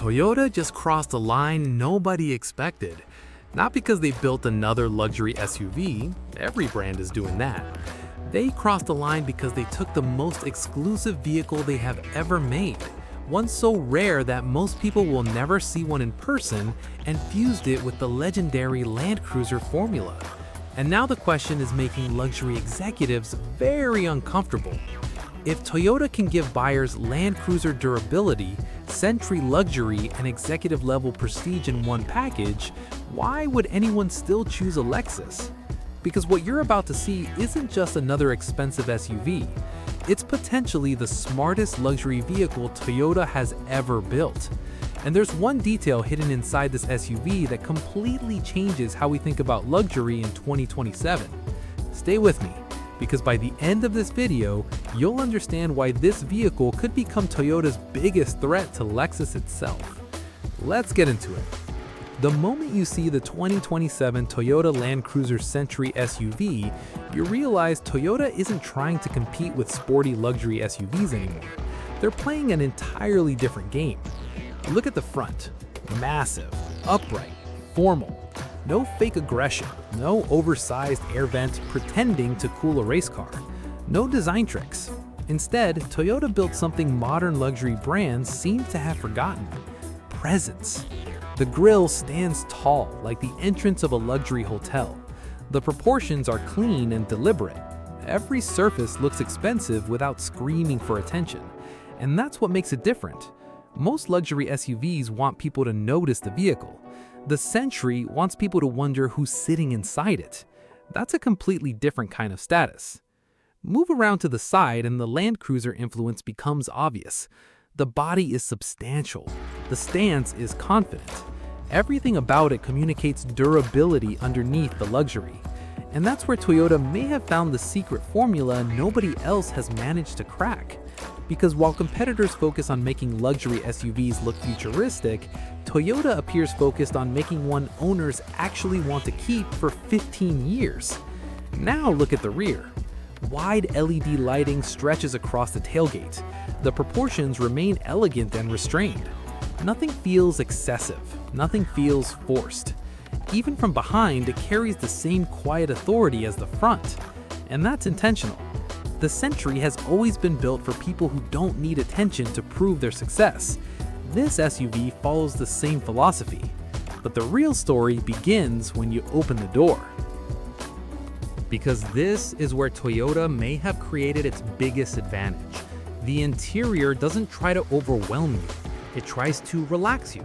Toyota just crossed a line nobody expected. Not because they built another luxury SUV, every brand is doing that. They crossed a line because they took the most exclusive vehicle they have ever made, one so rare that most people will never see one in person, and fused it with the legendary Land Cruiser formula. And now the question is making luxury executives very uncomfortable. If Toyota can give buyers Land Cruiser durability, Century luxury, and executive-level prestige in one package, why would anyone still choose a Lexus? Because what you're about to see isn't just another expensive SUV. It's potentially the smartest luxury vehicle Toyota has ever built. And there's one detail hidden inside this SUV that completely changes how we think about luxury in 2027. Stay with me, because by the end of this video, you'll understand why this vehicle could become Toyota's biggest threat to Lexus itself. Let's get into it. The moment you see the 2027 Toyota Land Cruiser Century SUV, you realize Toyota isn't trying to compete with sporty luxury SUVs anymore. They're playing an entirely different game. Look at the front. Massive, upright, formal. No fake aggression, no oversized air vent pretending to cool a race car. No design tricks. Instead, Toyota built something modern luxury brands seem to have forgotten: presence. The grille stands tall, like the entrance of a luxury hotel. The proportions are clean and deliberate. Every surface looks expensive without screaming for attention. And that's what makes it different. Most luxury SUVs want people to notice the vehicle. The Century wants people to wonder who's sitting inside it. That's a completely different kind of status. Move around to the side and the Land Cruiser influence becomes obvious. The body is substantial. The stance is confident. Everything about it communicates durability underneath the luxury. And that's where Toyota may have found the secret formula nobody else has managed to crack. Because while competitors focus on making luxury SUVs look futuristic, Toyota appears focused on making one owners actually want to keep for 15 years. Now look at the rear. Wide LED lighting stretches across the tailgate. The proportions remain elegant and restrained. Nothing feels excessive. Nothing feels forced. Even from behind, it carries the same quiet authority as the front. And that's intentional. The Century has always been built for people who don't need attention to prove their success. This SUV follows the same philosophy. But the real story begins when you open the door. Because this is where Toyota may have created its biggest advantage. The interior doesn't try to overwhelm you. It tries to relax you.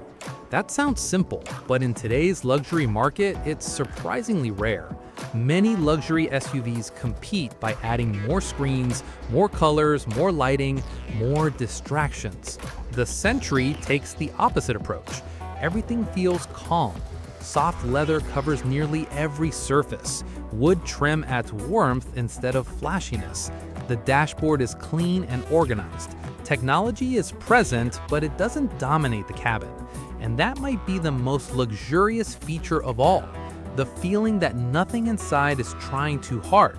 That sounds simple, but in today's luxury market, it's surprisingly rare. Many luxury SUVs compete by adding more screens, more colors, more lighting, more distractions. The Century takes the opposite approach. Everything feels calm. Soft leather covers nearly every surface. Wood trim adds warmth instead of flashiness. The dashboard is clean and organized. Technology is present, but it doesn't dominate the cabin. And that might be the most luxurious feature of all. The feeling that nothing inside is trying too hard.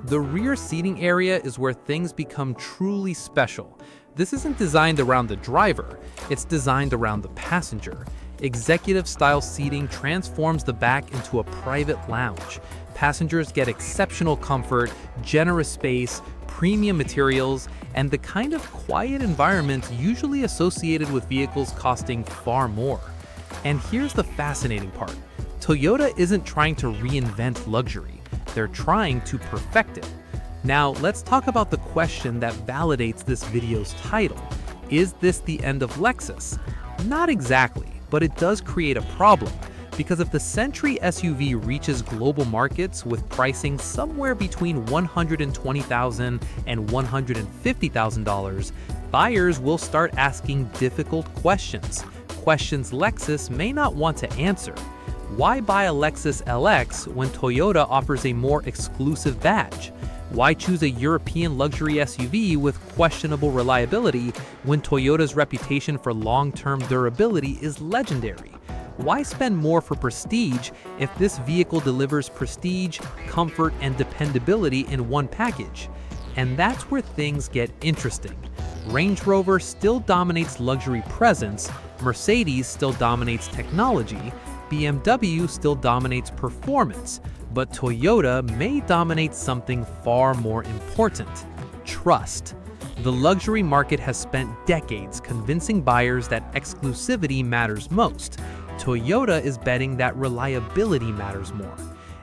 The rear seating area is where things become truly special. This isn't designed around the driver, it's designed around the passenger. Executive-style seating transforms the back into a private lounge. Passengers get exceptional comfort, generous space, premium materials, and the kind of quiet environment usually associated with vehicles costing far more. And here's the fascinating part. Toyota isn't trying to reinvent luxury. They're trying to perfect it. Now, let's talk about the question that validates this video's title. Is this the end of Lexus? Not exactly, but it does create a problem. Because if the Century SUV reaches global markets with pricing somewhere between $120,000 and $150,000, buyers will start asking difficult questions. Questions Lexus may not want to answer. Why buy a Lexus LX when Toyota offers a more exclusive badge? Why choose a European luxury SUV with questionable reliability when Toyota's reputation for long-term durability is legendary? Why spend more for prestige if this vehicle delivers prestige, comfort, and dependability in one package? And that's where things get interesting. Range Rover still dominates luxury presence, Mercedes still dominates technology, BMW still dominates performance, but Toyota may dominate something far more important: trust. The luxury market has spent decades convincing buyers that exclusivity matters most. Toyota is betting that reliability matters more.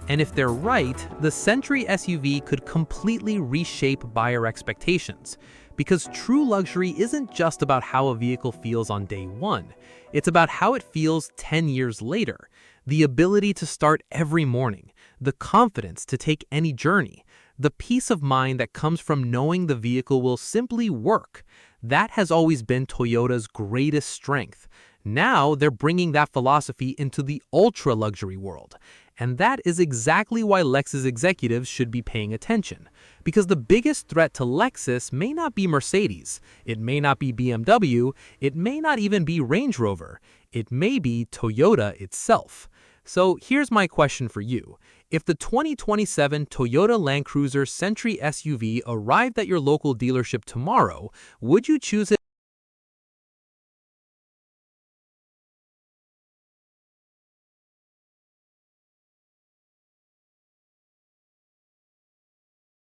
And if they're right, the Century SUV could completely reshape buyer expectations. Because true luxury isn't just about how a vehicle feels on day one. It's about how it feels 10 years later. The ability to start every morning, the confidence to take any journey, the peace of mind that comes from knowing the vehicle will simply work. That has always been Toyota's greatest strength. Now they're bringing that philosophy into the ultra-luxury world. And that is exactly why Lexus executives should be paying attention. Because the biggest threat to Lexus may not be Mercedes, it may not be BMW, it may not even be Range Rover, it may be Toyota itself. So here's my question for you. If the 2027 Toyota Land Cruiser Century SUV arrived at your local dealership tomorrow, would you choose it